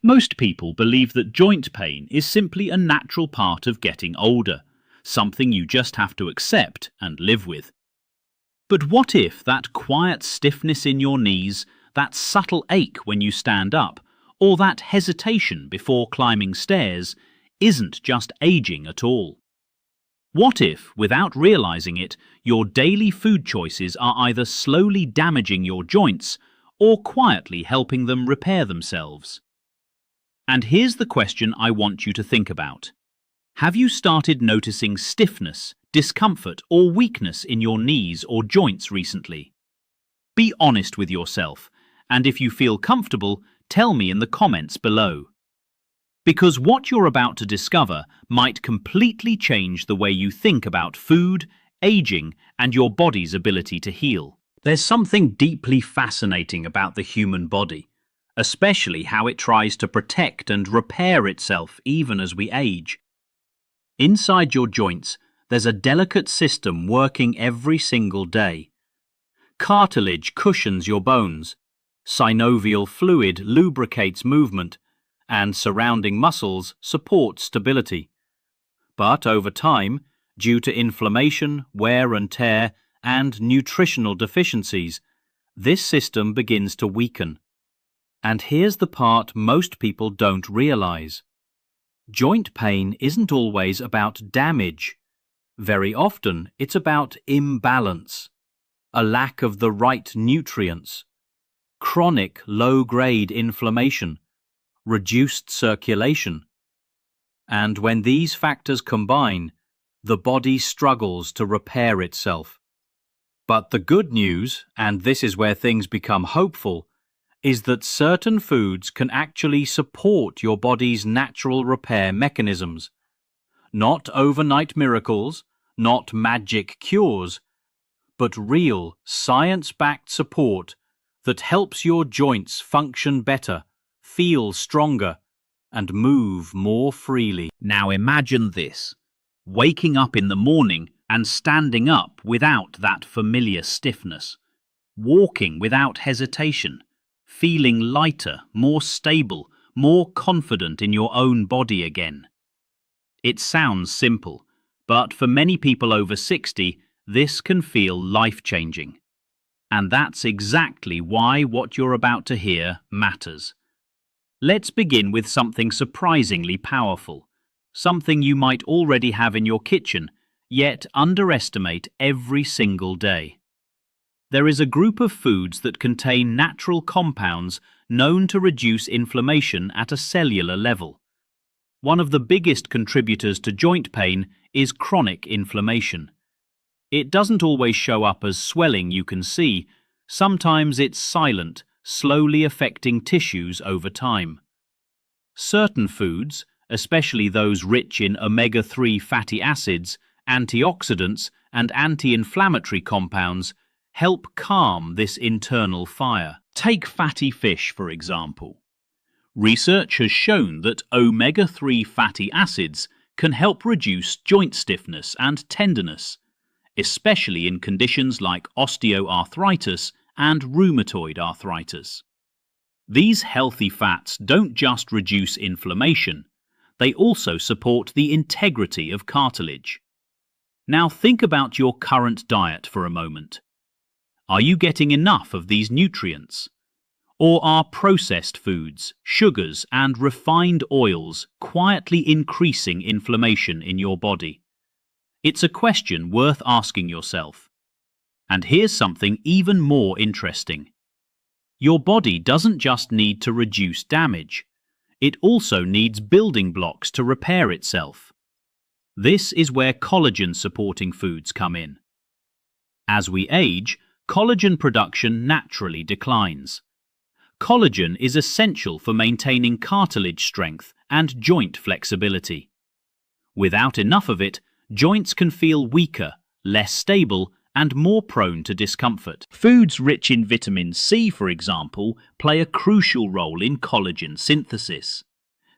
Most people believe that joint pain is simply a natural part of getting older, something you just have to accept and live with. But what if that quiet stiffness in your knees, that subtle ache when you stand up, or that hesitation before climbing stairs isn't just aging at all? What if, without realizing it, your daily food choices are either slowly damaging your joints or quietly helping them repair themselves? And here's the question I want you to think about. Have you started noticing stiffness, discomfort, or weakness in your knees or joints recently? Be honest with yourself, and if you feel comfortable, tell me in the comments below. Because what you're about to discover might completely change the way you think about food, aging, and your body's ability to heal. There's something deeply fascinating about the human body, especially how it tries to protect and repair itself even as we age. Inside your joints, there's a delicate system working every single day. Cartilage cushions your bones, synovial fluid lubricates movement, and surrounding muscles support stability. But over time, due to inflammation, wear and tear, and nutritional deficiencies, this system begins to weaken. And here's the part most people don't realize. Joint pain isn't always about damage. Very often, it's about imbalance, a lack of the right nutrients, chronic low-grade inflammation, reduced circulation. And when these factors combine, the body struggles to repair itself. But the good news, and this is where things become hopeful, is that certain foods can actually support your body's natural repair mechanisms. Not overnight miracles, not magic cures, but real, science-backed support that helps your joints function better, feel stronger, and move more freely. Now imagine this: waking up in the morning and standing up without that familiar stiffness, walking without hesitation, feeling lighter, more stable, more confident in your own body again. It sounds simple, but for many people over 60, this can feel life-changing. And that's exactly why what you're about to hear matters. Let's begin with something surprisingly powerful, something you might already have in your kitchen, yet underestimate every single day. There is a group of foods that contain natural compounds known to reduce inflammation at a cellular level. One of the biggest contributors to joint pain is chronic inflammation. It doesn't always show up as swelling you can see. Sometimes it's silent, slowly affecting tissues over time. Certain foods, especially those rich in omega-3 fatty acids, antioxidants, and anti-inflammatory compounds, help calm this internal fire. Take fatty fish, for example. Research has shown that omega-3 fatty acids can help reduce joint stiffness and tenderness, especially in conditions like osteoarthritis and rheumatoid arthritis. These healthy fats don't just reduce inflammation, they also support the integrity of cartilage. Now think about your current diet for a moment. Are you getting enough of these nutrients? Or are processed foods, sugars, and refined oils quietly increasing inflammation in your body? It's a question worth asking yourself. And here's something even more interesting. Your body doesn't just need to reduce damage, it also needs building blocks to repair itself. This is where collagen-supporting foods come in. As we age, collagen production naturally declines. Collagen is essential for maintaining cartilage strength and joint flexibility. Without enough of it, joints can feel weaker, less stable, and more prone to discomfort. Foods rich in vitamin C, for example, play a crucial role in collagen synthesis.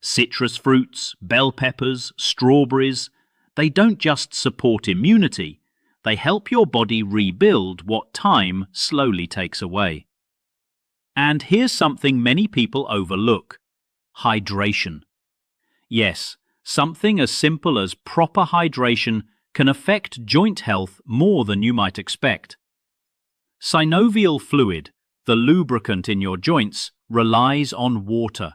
Citrus fruits, bell peppers, strawberries, they don't just support immunity, they help your body rebuild what time slowly takes away. And here's something many people overlook: Hydration. Yes, something as simple as proper hydration can affect joint health more than you might expect. Synovial fluid, the lubricant in your joints, relies on water.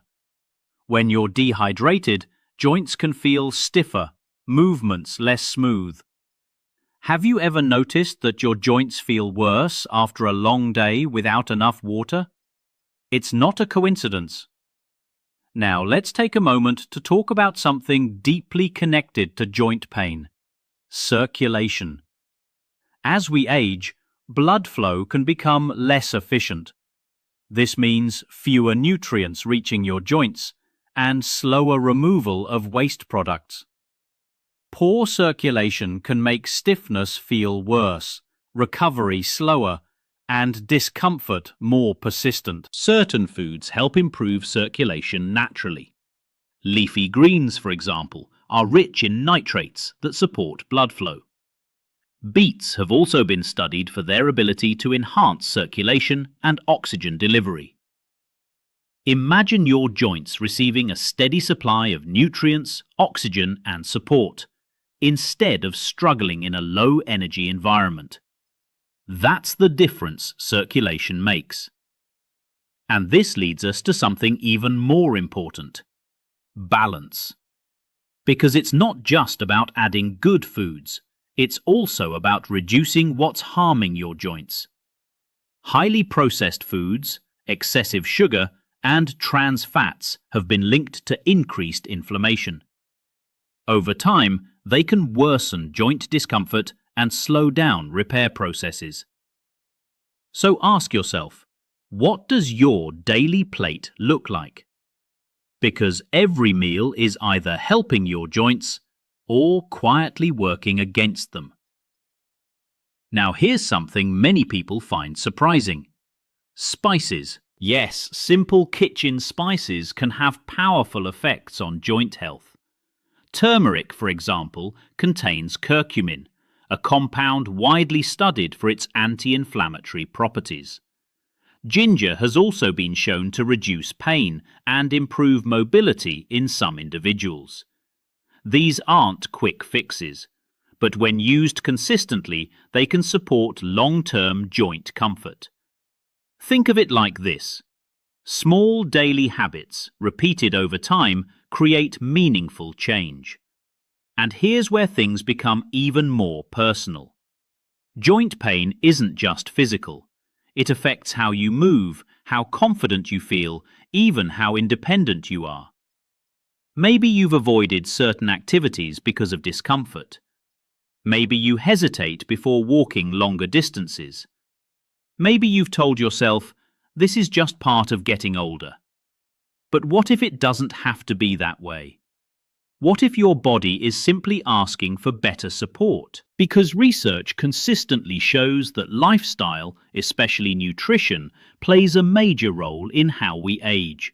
When you're dehydrated, joints can feel stiffer, movements less smooth. Have you ever noticed that your joints feel worse after a long day without enough water? It's not a coincidence. Now let's take a moment to talk about something deeply connected to joint pain: circulation. As we age, blood flow can become less efficient. This means fewer nutrients reaching your joints and slower removal of waste products. Poor circulation can make stiffness feel worse, recovery slower, and discomfort more persistent. Certain foods help improve circulation naturally. Leafy greens, for example, are rich in nitrates that support blood flow. Beets have also been studied for their ability to enhance circulation and oxygen delivery. Imagine your joints receiving a steady supply of nutrients, oxygen, and support, instead of struggling in a low-energy environment. That's the difference circulation makes. And this leads us to something even more important: balance. Because it's not just about adding good foods, it's also about reducing what's harming your joints. Highly processed foods, excessive sugar, and trans fats have been linked to increased inflammation. Over time, they can worsen joint discomfort and slow down repair processes. So ask yourself, what does your daily plate look like? Because every meal is either helping your joints or quietly working against them. Now here's something many people find surprising: spices. Yes, simple kitchen spices can have powerful effects on joint health. Turmeric, for example, contains curcumin, a compound widely studied for its anti-inflammatory properties. Ginger has also been shown to reduce pain and improve mobility in some individuals. These aren't quick fixes, but when used consistently, they can support long-term joint comfort. Think of it like this: small daily habits, repeated over time, create meaningful change. And here's where things become even more personal. Joint pain isn't just physical. It affects how you move, how confident you feel, even how independent you are. Maybe you've avoided certain activities because of discomfort. Maybe you hesitate before walking longer distances. Maybe you've told yourself, this is just part of getting older. But what if it doesn't have to be that way? What if your body is simply asking for better support? Because research consistently shows that lifestyle, especially nutrition, plays a major role in how we age.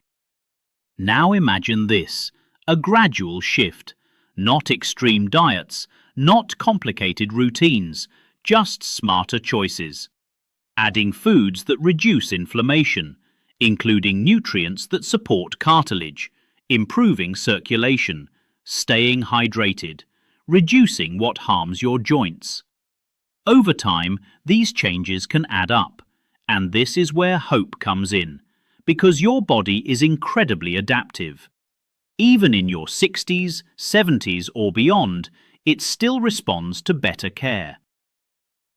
Now imagine this: a gradual shift, not extreme diets, not complicated routines, just smarter choices. Adding foods that reduce inflammation, including nutrients that support cartilage, improving circulation, staying hydrated, reducing what harms your joints. Over time, these changes can add up, and this is where hope comes in, because your body is incredibly adaptive. Even in your 60s, 70s, or beyond, it still responds to better care.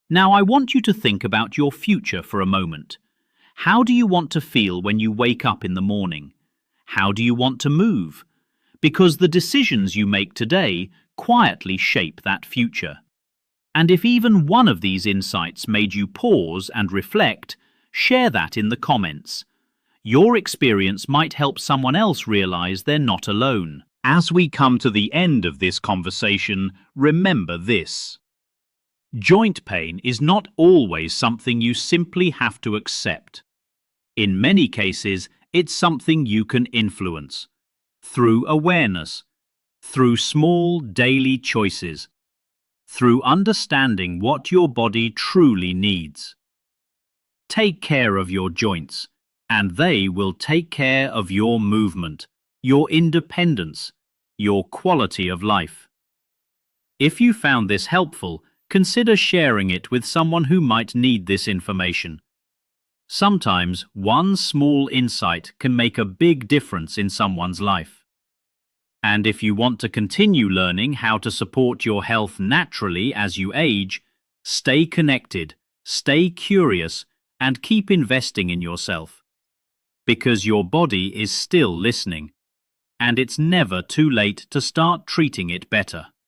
Now I want you to think about your future for a moment. How do you want to feel when you wake up in the morning? How do you want to move? Because the decisions you make today quietly shape that future. And if even one of these insights made you pause and reflect, share that in the comments. Your experience might help someone else realize they're not alone. As we come to the end of this conversation, remember this: joint pain is not always something you simply have to accept. In many cases, it's something you can influence through awareness, through small daily choices, through understanding what your body truly needs. Take care of your joints, and they will take care of your movement, your independence, your quality of life. If you found this helpful, consider sharing it with someone who might need this information. Sometimes one small insight can make a big difference in someone's life. And if you want to continue learning how to support your health naturally as you age, stay connected, stay curious, and keep investing in yourself. Because your body is still listening, and it's never too late to start treating it better.